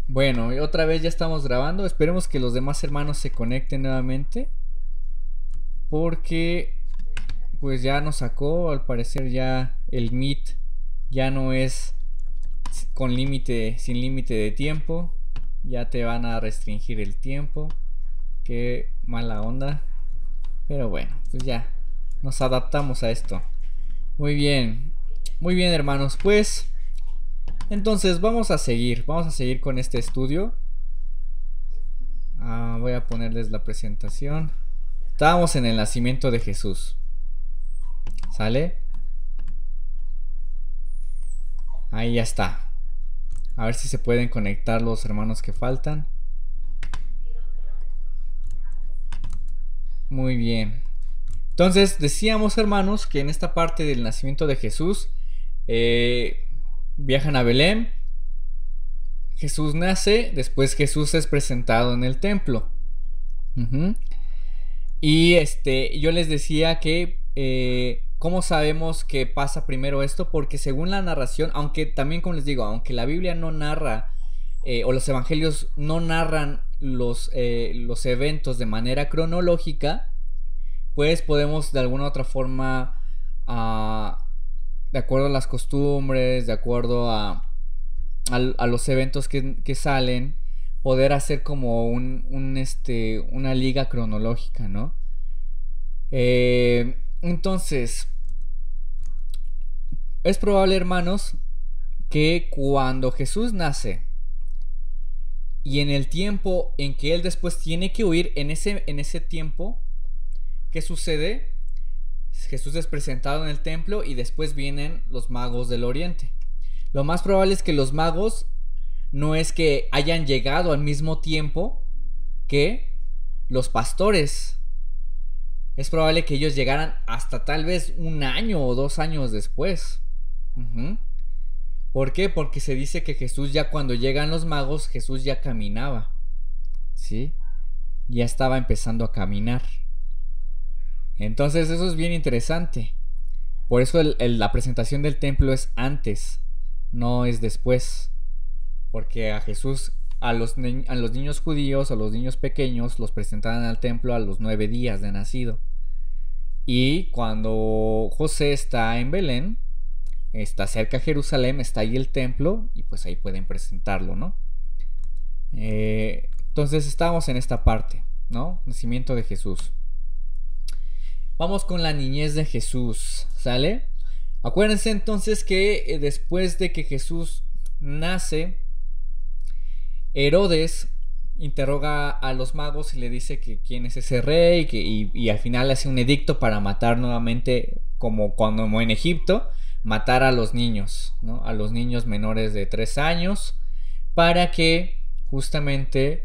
Bueno, y otra vez ya estamos grabando. Esperemos que los demás hermanos se conecten nuevamente. Porque pues ya nos sacó, al parecer ya el Meet ya no es con límite, sin límite de tiempo. Ya te van a restringir el tiempo. Qué mala onda. Pero bueno, pues ya nos adaptamos a esto. Muy bien. Muy bien, hermanos. Pues entonces vamos a seguir con este estudio. Voy a ponerles la presentación. Estábamos en el nacimiento de Jesús. ¿Sale? Ahí ya está. A ver si se pueden conectar los hermanos que faltan. Muy bien. Entonces decíamos, hermanos, que en esta parte del nacimiento de Jesús eh, viajan a Belén. Jesús nace, después Jesús es presentado en el templo. Ujú. Y yo les decía que ¿cómo sabemos que pasa primero esto? Porque según la narración, aunque también como les digo, aunque la Biblia no narra o los evangelios no narran los eventos de manera cronológica, pues podemos de alguna u otra forma, de acuerdo a las costumbres, de acuerdo a los eventos que salen, poder hacer como una liga cronológica, ¿no? Entonces, es probable, hermanos, que cuando Jesús nace y en el tiempo en que él después tiene que huir, en ese tiempo, ¿qué sucede? Jesús es presentado en el templo y después vienen los magos del oriente. Lo más probable es que los magos no es que hayan llegado al mismo tiempo que los pastores. Es probable que ellos llegaran hasta tal vez un año o 2 años después. Uh-huh. ¿Por qué? Porque se dice que Jesús ya cuando llegan los magos, Jesús ya caminaba. ¿Sí? Ya estaba empezando a caminar. Entonces eso es bien interesante. Por eso la presentación del templo es antes, no es después. Porque a Jesús, a los niños judíos, a los niños pequeños, los presentaban al templo a los 9 días de nacido. Y cuando José está en Belén, está cerca de Jerusalén, está ahí el templo y pues ahí pueden presentarlo, ¿no? Entonces estamos en esta parte, ¿no? Nacimiento de Jesús. Vamos con la niñez de Jesús, ¿sale? Acuérdense entonces que después de que Jesús nace, Herodes interroga a los magos y le dice que quién es ese rey y al final hace un edicto para matar nuevamente, como cuando en Egipto, matar a los niños, ¿no? A los niños menores de 3 años para que justamente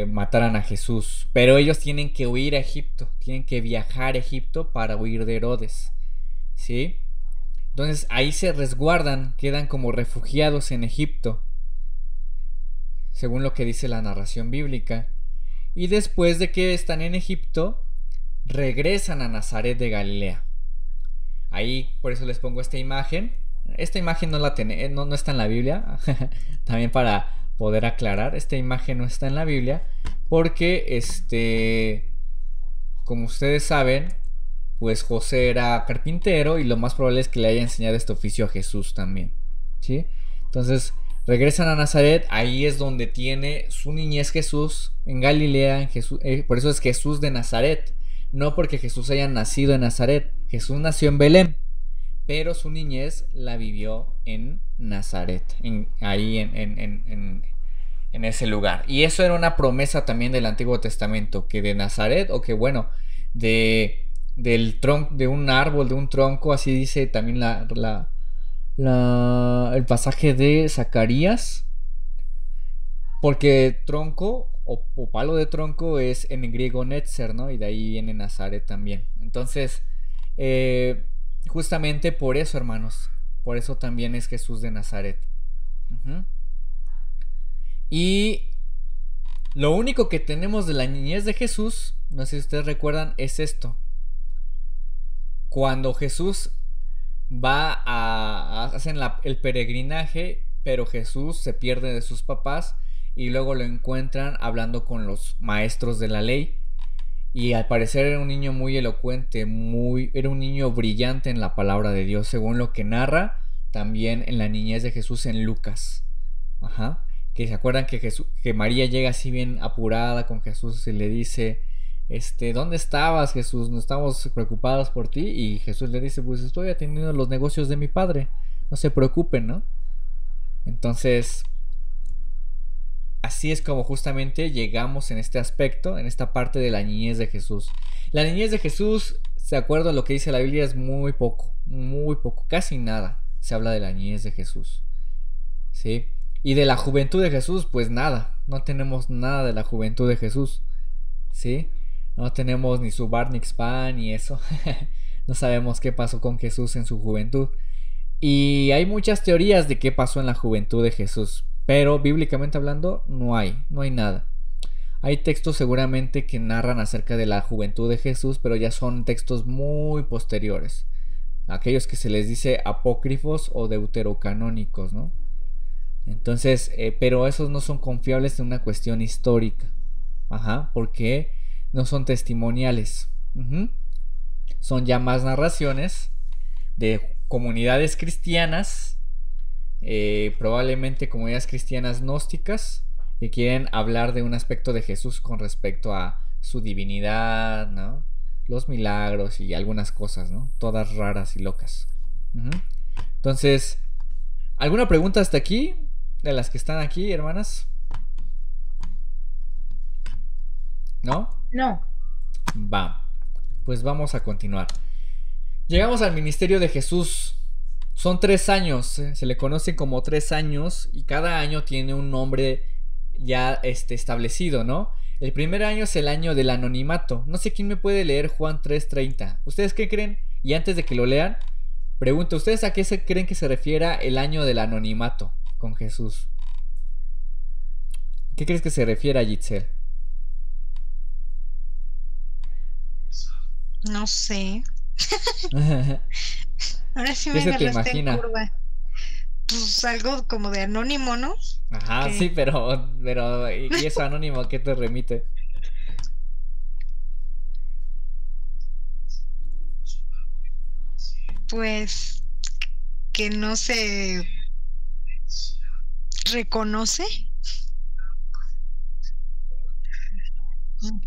mataran a Jesús. Pero ellos tienen que huir a Egipto, tienen que viajar a Egipto para huir de Herodes, ¿sí? Entonces ahí se resguardan, quedan como refugiados en Egipto, según lo que dice la narración bíblica. Y después de que están en Egipto, regresan a Nazaret de Galilea. Ahí por eso les pongo esta imagen. Esta imagen no está en la Biblia. También para poder aclarar, esta imagen no está en la Biblia. Porque como ustedes saben, pues José era carpintero y lo más probable es que le haya enseñado este oficio a Jesús también. ¿Sí? Entonces regresan a Nazaret, ahí es donde tiene su niñez Jesús, en Galilea, por eso es Jesús de Nazaret, no porque Jesús haya nacido en Nazaret, Jesús nació en Belén, pero su niñez la vivió en Nazaret, ahí en ese lugar. Y eso era una promesa también del Antiguo Testamento, que de Nazaret, o que bueno, del tronco, de un árbol, de un tronco, así dice también el pasaje de Zacarías, porque tronco o palo de tronco es en griego netzer, ¿no? Y de ahí viene Nazaret también. Entonces, justamente por eso, hermanos, por eso también es Jesús de Nazaret. Uh-huh. Y lo único que tenemos de la niñez de Jesús, no sé si ustedes recuerdan, es esto. Cuando Jesús hacen el peregrinaje, pero Jesús se pierde de sus papás y luego lo encuentran hablando con los maestros de la ley. Y al parecer era un niño muy elocuente, era un niño brillante en la palabra de Dios, según lo que narra también en la niñez de Jesús en Lucas. Ajá. Que se acuerdan que María llega así bien apurada con Jesús y le dice, ¿dónde estabas, Jesús? No estamos preocupados por ti. Y Jesús le dice, pues estoy atendiendo los negocios de mi padre. No se preocupen, ¿no? Entonces, así es como justamente llegamos en este aspecto, en esta parte de la niñez de Jesús. La niñez de Jesús, de acuerdo a lo que dice la Biblia, es muy poco, casi nada se habla de la niñez de Jesús. ¿Sí? Y de la juventud de Jesús, pues nada, no tenemos nada de la juventud de Jesús. ¿Sí? No tenemos ni su bar mitzvah ni eso. No sabemos qué pasó con Jesús en su juventud. Y hay muchas teorías de qué pasó en la juventud de Jesús, pero bíblicamente hablando no hay nada. Hay textos seguramente que narran acerca de la juventud de Jesús, pero ya son textos muy posteriores. Aquellos que se les dice apócrifos o deuterocanónicos, ¿no? Entonces, pero esos no son confiables en una cuestión histórica. Ajá, porque no son testimoniales. Son ya más narraciones de comunidades cristianas, probablemente comunidades cristianas gnósticas, que quieren hablar de un aspecto de Jesús con respecto a su divinidad, ¿no? Los milagros y algunas cosas, ¿no? Todas raras y locas. Entonces, ¿alguna pregunta hasta aquí? De las que están aquí, hermanas. ¿No? No. Va. Pues vamos a continuar. Llegamos al ministerio de Jesús. Son 3 años, se le conoce como 3 años y cada año tiene un nombre ya establecido, ¿no? El primer año es el año del anonimato. No sé quién me puede leer Juan 3:30. ¿Ustedes qué creen? Y antes de que lo lean, pregunto, ¿ustedes a qué creen que se refiera el año del anonimato con Jesús? ¿Qué crees que se refiere a Gitzel? No sé. Ahora sí ¿Qué me se te agarraste en imagina? curva. Pues algo como de anónimo, ¿no? Ajá, Que sí, pero ¿y eso anónimo a qué te remite? pues que no se reconoce.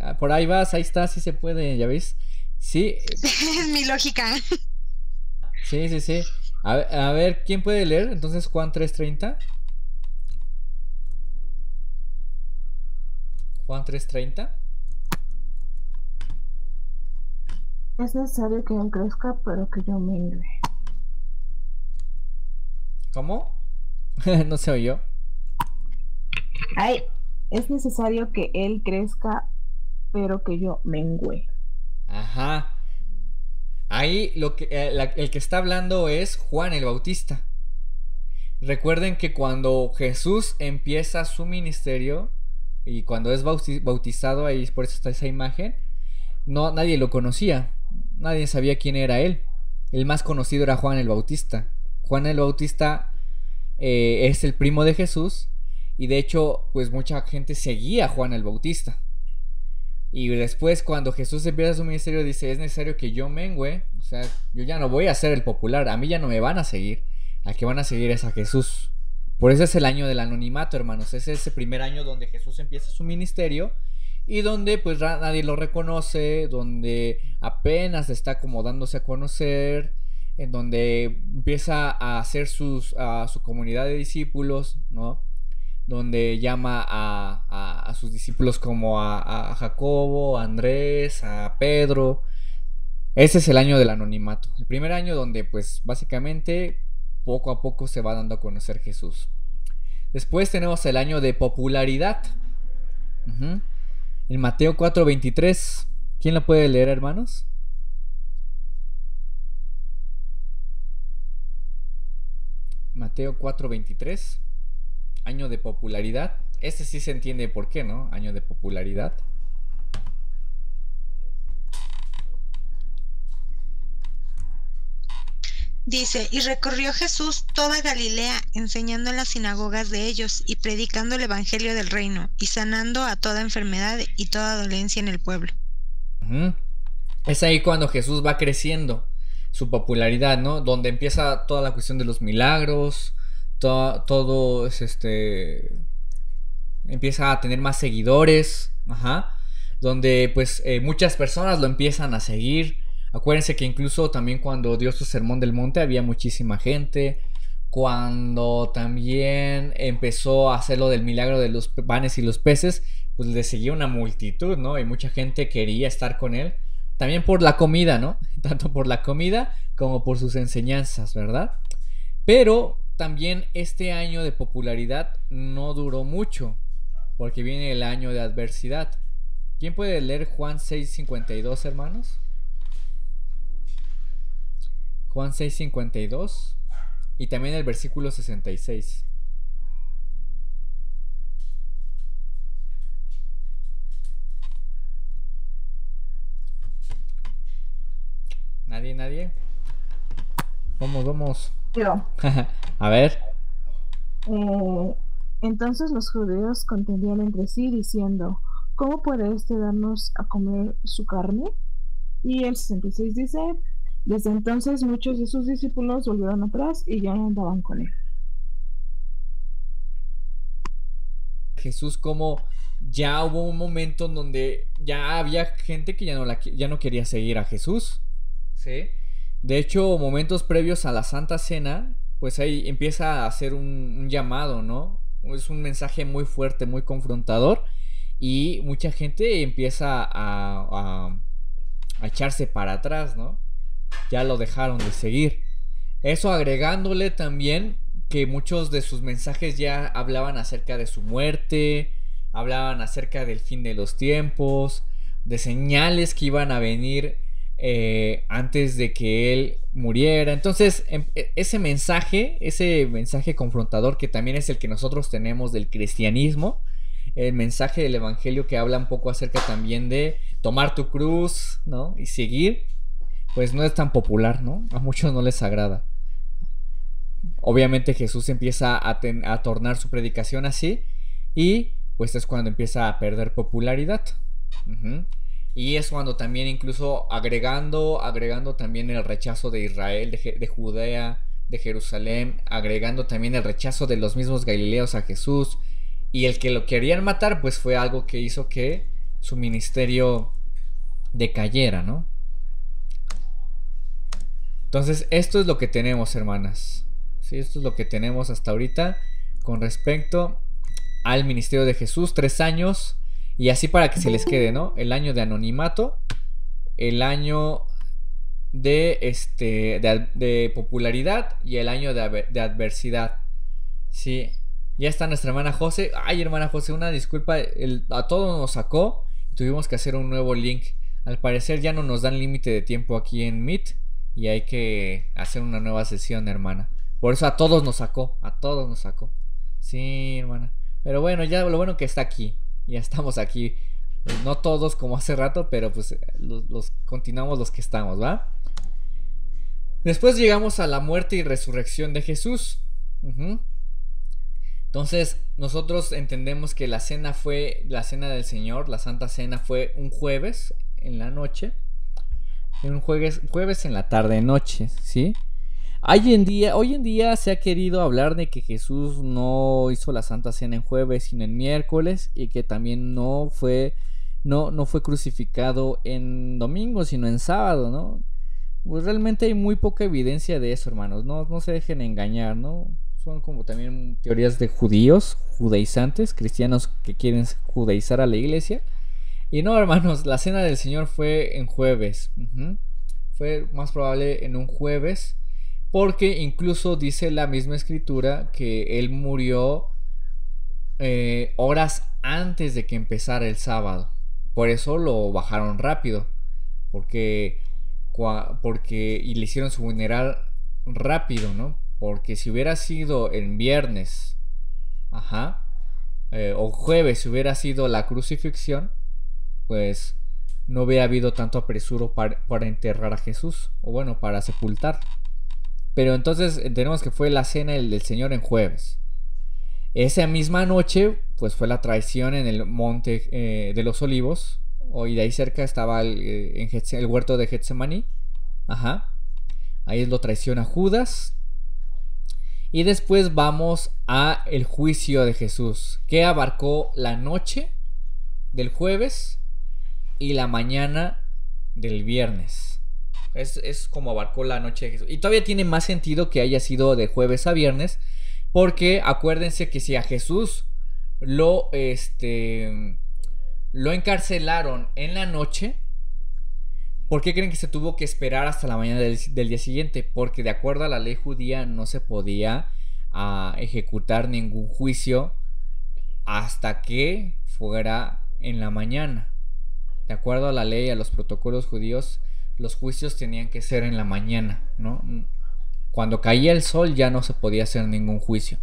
Ah, por ahí vas, ahí está, sí se puede, ¿ya ves? Sí, Es mi lógica. sí, sí, sí. A ver, ¿quién puede leer? Entonces Juan 3:30. Juan 3:30. Es necesario que él crezca, pero que yo mengue. ¿Cómo? No se oyó. Ay, es necesario que él crezca, pero que yo mengüe. Ajá. Ahí el que está hablando es Juan el Bautista. Recuerden que cuando Jesús empieza su ministerio y cuando es bautizado, ahí por eso está esa imagen, no, nadie lo conocía, nadie sabía quién era él. El más conocido era Juan el Bautista. Juan el Bautista es el primo de Jesús y de hecho pues mucha gente seguía a Juan el Bautista. Y después cuando Jesús empieza su ministerio dice, es necesario que yo mengüe, o sea, yo ya no voy a ser el popular, a mí ya no me van a seguir, al que van a seguir es a Jesús. Por eso es el año del anonimato, hermanos, es ese primer año donde Jesús empieza su ministerio y donde pues nadie lo reconoce, donde apenas está como dándose a conocer, en donde empieza a hacer a su comunidad de discípulos, ¿no? Donde llama a sus discípulos como a Jacobo, a Andrés, a Pedro. Ese es el año del anonimato. El primer año donde pues básicamente poco a poco se va dando a conocer Jesús. Después tenemos el año de popularidad. En Mateo 4:23. ¿Quién lo puede leer, hermanos? Mateo 4:23. Año de popularidad. Este sí se entiende por qué, ¿no? Año de popularidad. Dice, y recorrió Jesús toda Galilea, enseñando en las sinagogas de ellos y predicando el evangelio del reino y sanando a toda enfermedad y toda dolencia en el pueblo. Ujú. Es ahí cuando Jesús va creciendo su popularidad, ¿no? Donde empieza toda la cuestión de los milagros, todo es empieza a tener más seguidores, ajá, donde pues muchas personas lo empiezan a seguir. Acuérdense que incluso también cuando dio su sermón del monte había muchísima gente. Cuando también empezó a hacer lo del milagro de los panes y los peces, pues le seguía una multitud, ¿no? Y mucha gente quería estar con él. También por la comida, ¿no? Tanto por la comida como por sus enseñanzas, ¿verdad? Pero también este año de popularidad no duró mucho, porque viene el año de adversidad. ¿Quién puede leer Juan 6:52, hermanos? Juan 6:52 y también el versículo 66. ¿Nadie, nadie? Vamos. Yo. A ver. Entonces los judíos contendían entre sí diciendo, ¿cómo puede este darnos a comer su carne? Y el 66 dice, desde entonces muchos de sus discípulos volvieron atrás y ya no andaban con él. Jesús, como ya hubo un momento en donde ya había gente que ya no quería seguir a Jesús. ¿Sí? De hecho, momentos previos a la Santa Cena, pues ahí empieza a hacer un llamado, ¿no? Es un mensaje muy fuerte, muy confrontador. Y mucha gente empieza a echarse para atrás, ¿no? Ya lo dejaron de seguir. Eso agregándole también que muchos de sus mensajes ya hablaban acerca de su muerte, hablaban acerca del fin de los tiempos, de señales que iban a venir antes de que él muriera. Entonces, ese mensaje confrontador, que también es el que nosotros tenemos del cristianismo, el mensaje del evangelio que habla un poco acerca también de tomar tu cruz, ¿no? Y seguir, pues no es tan popular, ¿no? A muchos no les agrada. Obviamente Jesús empieza a tornar su predicación así, y pues es cuando empieza a perder popularidad. Y es cuando también, incluso agregando también el rechazo de Israel, de Judea, de Jerusalén, agregando también el rechazo de los mismos galileos a Jesús, y el que lo querían matar, pues fue algo que hizo que su ministerio decayera, ¿no? Entonces, esto es lo que tenemos, hermanas. Sí, esto es lo que tenemos hasta ahorita con respecto al ministerio de Jesús. 3 años. Y así para que se les quede, ¿no? El año de anonimato, el año de popularidad y el año de adversidad. Sí. Ya está nuestra hermana José. Ay, hermana José, una disculpa. A todos nos sacó. Tuvimos que hacer un nuevo link. Al parecer ya no nos dan límite de tiempo aquí en Meet. Y hay que hacer una nueva sesión, hermana. Por eso a todos nos sacó. A todos nos sacó. Sí, hermana. Pero bueno, ya lo bueno que está aquí. Ya estamos aquí. Pues no todos como hace rato, pero pues continuamos los que estamos, ¿va? Después llegamos a la muerte y resurrección de Jesús. Entonces nosotros entendemos que la cena del Señor, la Santa Cena, fue un jueves en la noche. Un jueves en la tarde noche, ¿sí? Hoy en día se ha querido hablar de que Jesús no hizo la Santa Cena en jueves, sino en miércoles, y que también no fue crucificado en domingo, sino en sábado, ¿no? Pues realmente hay muy poca evidencia de eso, hermanos. No se dejen engañar, ¿no? Son como también teorías de judíos, judaizantes, cristianos que quieren judaizar a la iglesia. Y no, hermanos, la cena del Señor fue en jueves. Fue más probable en un jueves, porque incluso dice la misma escritura que él murió horas antes de que empezara el sábado. Por eso lo bajaron rápido, porque y le hicieron su funeral rápido, ¿no? Porque si hubiera sido en viernes, o jueves, si hubiera sido la crucifixión, pues no hubiera habido tanto apresuro para enterrar a Jesús, o bueno, para sepultar. pero entonces tenemos que fue la cena del Señor en jueves. Esa misma noche, pues fue la traición en el monte de los Olivos. Y de ahí cerca estaba el huerto de Getsemaní. Ajá. Ahí lo traiciona Judas. Y después vamos a el juicio de Jesús, que abarcó la noche del jueves y la mañana del viernes. Es como abarcó la noche de Jesús. Y todavía tiene más sentido que haya sido de jueves a viernes, porque acuérdense que si a Jesús lo encarcelaron en la noche, ¿por qué creen que se tuvo que esperar hasta la mañana del día siguiente? Porque de acuerdo a la ley judía no se podía ejecutar ningún juicio hasta que fuera en la mañana. De acuerdo a la ley, a los protocolos judíos, los juicios tenían que ser en la mañana, ¿no? Cuando caía el sol ya no se podía hacer ningún juicio.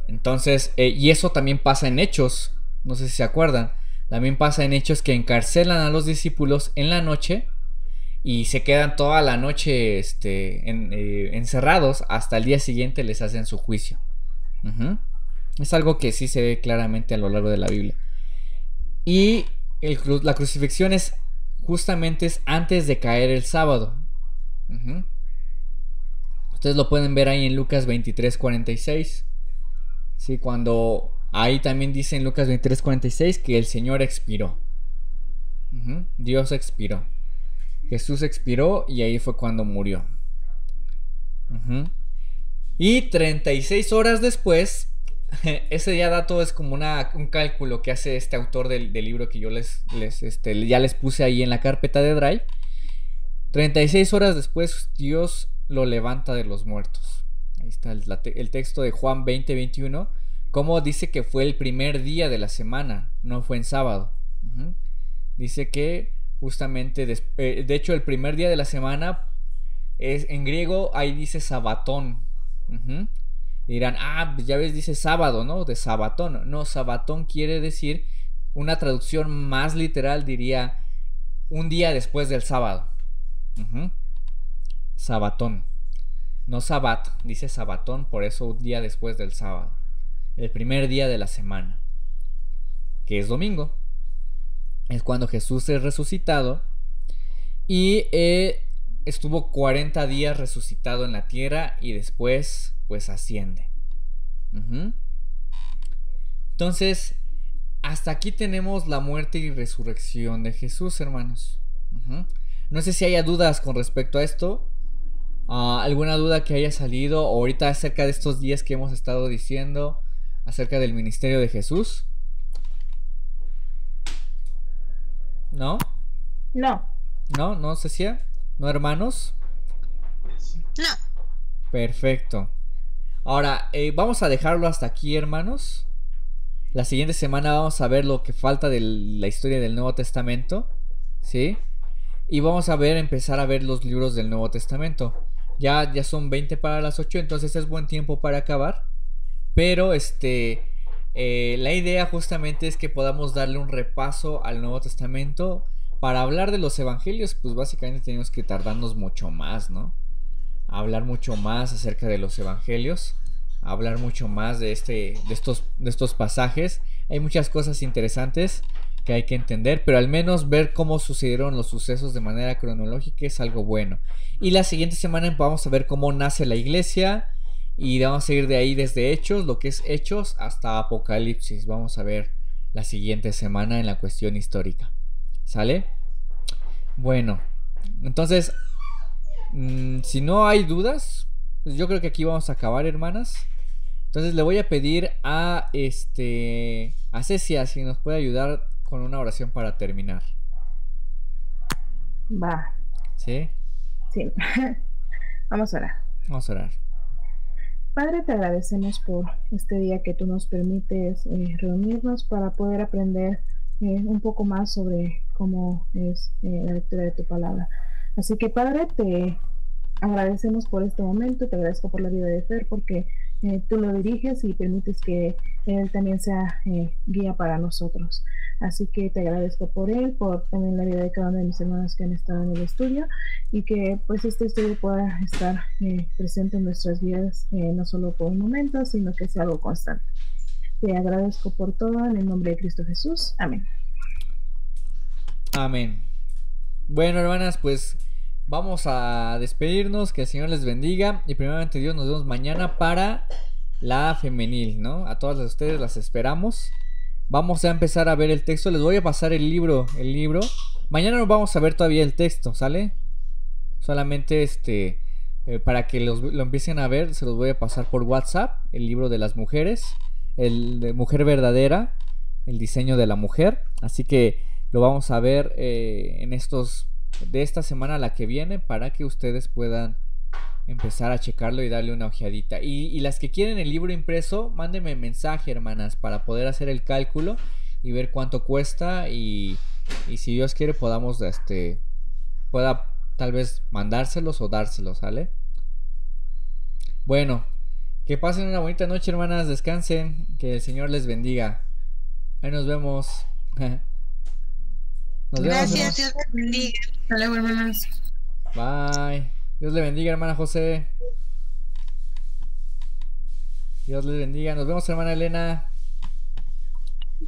Entonces, y eso también pasa en Hechos, no sé si se acuerdan. También pasa en Hechos que encarcelan a los discípulos en la noche y se quedan toda la noche encerrados. Hasta el día siguiente les hacen su juicio. Es algo que sí se ve claramente a lo largo de la Biblia. Y la crucifixión justamente es antes de caer el sábado. Ustedes lo pueden ver ahí en Lucas 23:46. Sí, cuando ahí también dice en Lucas 23:46 que el Señor expiró. Dios expiró. Jesús expiró y ahí fue cuando murió. Y 36 horas después, ese día dato es como un cálculo que hace este autor del libro que yo ya les puse ahí en la carpeta de Drive. 36 horas después Dios lo levanta de los muertos. Ahí está el texto de Juan 20:21. Como dice que fue el primer día de la semana, no fue en sábado. Dice que justamente, de hecho el primer día de la semana es en griego, ahí dice sabatón. Dirán, ya ves, dice sábado, ¿no? De sabatón. No, sabatón quiere decir, una traducción más literal diría un día después del sábado. Sabatón. No sabat, dice sabatón, por eso un día después del sábado. El primer día de la semana, que es domingo. Es cuando Jesús es resucitado. Y estuvo 40 días resucitado en la tierra y después pues asciende. Entonces, hasta aquí tenemos la muerte y resurrección de Jesús, hermanos. No sé si haya dudas con respecto a esto. ¿Alguna duda que haya salido ahorita acerca de estos días que hemos estado diciendo acerca del ministerio de Jesús? ¿No? ¿No, Cecia? ¿No, hermanos? No. Perfecto. Ahora, vamos a dejarlo hasta aquí, hermanos. La siguiente semana vamos a ver lo que falta de la historia del Nuevo Testamento, ¿sí? Y vamos a empezar a ver los libros del Nuevo Testamento. Ya son 20 para las 8, entonces es buen tiempo para acabar. Pero la idea justamente es que podamos darle un repaso al Nuevo Testamento. Para hablar de los evangelios, pues básicamente tenemos que tardarnos mucho más, ¿no? Hablar mucho más acerca de los evangelios, hablar mucho más de estos pasajes. Hay muchas cosas interesantes que hay que entender, pero al menos ver cómo sucedieron los sucesos de manera cronológica es algo bueno. Y la siguiente semana vamos a ver cómo nace la iglesia y vamos a ir de ahí desde Hechos, lo que es Hechos, hasta Apocalipsis. Vamos a ver la siguiente semana en la cuestión histórica. ¿Sale? Bueno, entonces, si no hay dudas, pues yo creo que aquí vamos a acabar, hermanas. Entonces le voy a pedir a Cecia si nos puede ayudar con una oración para terminar. Va. ¿Sí? Sí. Vamos a orar. Vamos a orar. Padre, te agradecemos por este día que tú nos permites reunirnos para poder aprender un poco más sobre cómo es la lectura de tu palabra. Así que, Padre, te agradecemos por este momento, te agradezco por la vida de Fer, porque tú lo diriges y permites que Él también sea guía para nosotros. Así que te agradezco por él, por también la vida de cada uno de mis hermanos que han estado en el estudio y que pues este estudio pueda estar presente en nuestras vidas, no solo por un momento, sino que sea algo constante. Te agradezco por todo en el nombre de Cristo Jesús. Amén. Amén. Bueno, hermanas, pues vamos a despedirnos, que el Señor les bendiga y primeramente Dios, nos vemos mañana para la femenil, ¿no? A todas ustedes las esperamos. Vamos a empezar a ver el texto, les voy a pasar el libro. Mañana no vamos a ver todavía el texto, ¿sale? Solamente para que lo empiecen a ver, se los voy a pasar por WhatsApp, el libro de las mujeres, el de Mujer Verdadera, el diseño de la mujer. Así que lo vamos a ver de esta semana a la que viene, para que ustedes puedan empezar a checarlo y darle una ojeadita. Y las que quieren el libro impreso, mándenme mensaje, hermanas, para poder hacer el cálculo y ver cuánto cuesta, y si Dios quiere pueda tal vez mandárselos o dárselos, ¿sale? Bueno, que pasen una bonita noche, hermanas, descansen, que el Señor les bendiga. Ahí nos vemos. Nos vemos, Gracias, hermanos. Dios les bendiga. Hasta luego, hermanos. Bye. Dios le bendiga, hermana José. Dios les bendiga. Nos vemos, hermana Elena.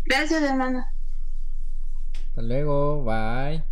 Gracias, hermana. Hasta luego. Bye.